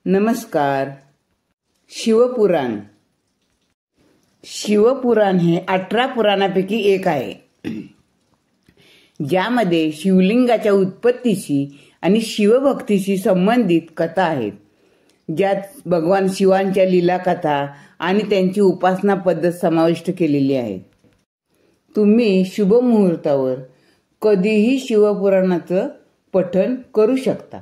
नमस्कार. शिवपुराण. शिवपुराण हे 18 पुराणापैकी एक आहे, ज्यामध्ये शिवलिंगाच्या उत्पत्तीशी आणि शिवभक्तीशी संबंधित कथा आहेत, ज्यात भगवान शिवांच्या लीला कथा आणि त्यांची उपासना पद्धत समाविष्ट केलेली आहे. तुम्ही शुभ मुहूर्तावर कधीही शिवपुराणाचं पठण करू शकता.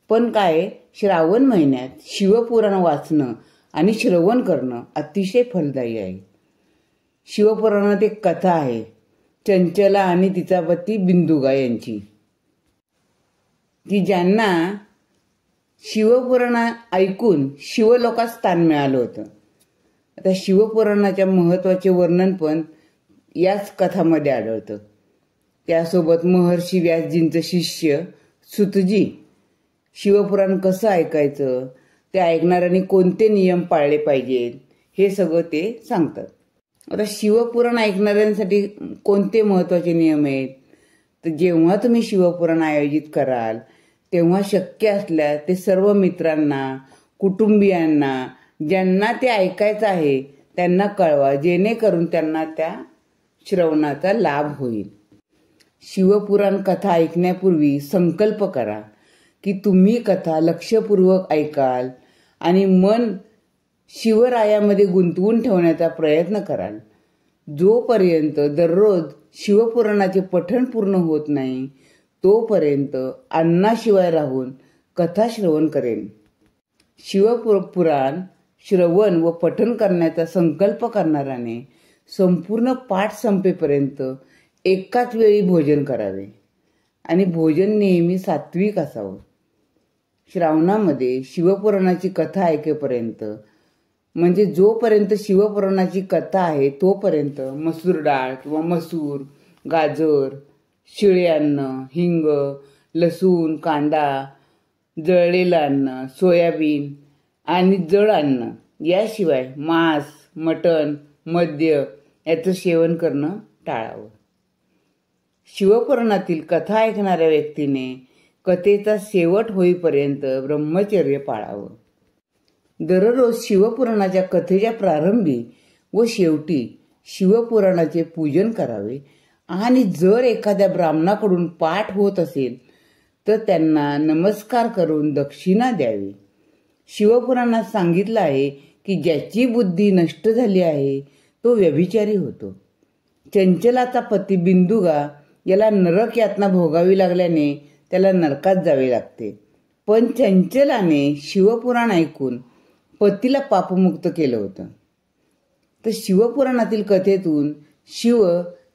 पण काय, श्रावण महिन्यात शिवपुराण वाचणं आणि श्रवण करणं अतिशय फलदायी आहे. शिवपुराणात एक कथा आहे, चंचला आणि तिचा पती बिंदुगा यांची, की ज्यांना शिवपुराण ऐकून शिवलोकात स्थान मिळालं होतं. आता शिवपुराणाच्या महत्त्वाचे वर्णन पण याच कथामध्ये आढळतं. त्यासोबत महर्षी व्यासजींचं शिष्य सुतजी शिवपुराण कसं ऐकायचं, ते ऐकणाऱ्यांनी कोणते नियम पाळले पाहिजेत, हे सगळं ते सांगतात. आता शिवपुराण ऐकणाऱ्यांसाठी कोणते महत्त्वाचे नियम आहेत, तर जेव्हा तुम्ही शिवपुराण आयोजित कराल तेव्हा शक्य असल्यास ते सर्व मित्रांना, कुटुंबियांना, ज्यांना ते ऐकायचं आहे त्यांना कळवा, जेणेकरून त्यांना त्या श्रवणाचा लाभ होईल. शिवपुराण कथा ऐकण्यापूर्वी संकल्प करा की तुम्ही कथा लक्षपूर्वक ऐकाल आणि मन शिवरायामध्ये गुंतवून ठेवण्याचा प्रयत्न कराल. जोपर्यंत दररोज शिवपुराणाचे पठण पूर्ण होत नाही तोपर्यंत अन्नाशिवाय राहून कथा श्रवण करेन. शिवपुराण श्रवण व पठण करण्याचा संकल्प करणाऱ्याने संपूर्ण पाठ संपेपर्यंत एकाच वेळी भोजन करावे आणि भोजन नेहमी सात्विक असावं. श्रावणामध्ये शिवपुराणाची कथा ऐकेपर्यंत, म्हणजे जोपर्यंत शिवपुराणाची कथा आहे तोपर्यंत मसूर डाळ किंवा मसूर, गाजर, शिळे अन्न, हिंग, लसूण, कांदा, जळलेलं अन्न, सोयाबीन आणि जड अन्न, याशिवाय मांस, मटण, मद्य याचं सेवन करणं टाळावं. शिवपुराणातील कथा ऐकणाऱ्या व्यक्तीने कथेचा शेवट होईपर्यंत ब्रह्मचर्य पाळावं. दररोज शिवपुराणाच्या कथेच्या प्रारंभी व शेवटी शिवपुराणाचे पूजन करावे आणि जर एखाद्या ब्राह्मणाकडून पाठ होत असेल तर त्यांना नमस्कार करून दक्षिणा द्यावी. शिवपुराणात सांगितलं आहे की ज्याची बुद्धी नष्ट झाली आहे तो व्यभिचारी होतो. चंचलाचा पती बिंदुगा याला नरक यातना भोगावी लागल्याने त्याला नरकात जावे लागते. पण चंचलाने शिवपुराण ऐकून पतीला पापमुक्त केलं होतं. तर शिवपुराणातील कथेतून शिव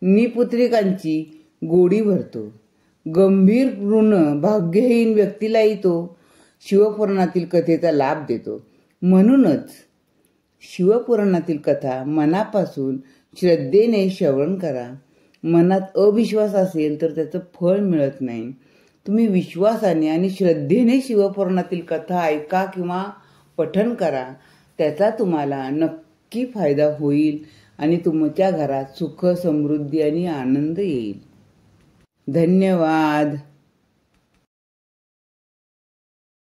निपुत्रिकांची गोडी भरतो. गंभीर ऋण भाग्यहीन व्यक्तीलाही तो शिवपुराणातील कथेचा लाभ देतो. म्हणूनच शिवपुराणातील कथा मनापासून श्रद्धेने श्रवण करा. मनात अविश्वास असेल तर त्याचं फळ मिळत नाही. तुम्ही विश्वासाने आणि श्रद्धेने शिवपुराणातील कथा ऐका किंवा पठण करा. त्याचा तुम्हाला नक्की फायदा होईल आणि तुमच्या घरात सुख, समृद्धी आणि आनंद येईल. धन्यवाद.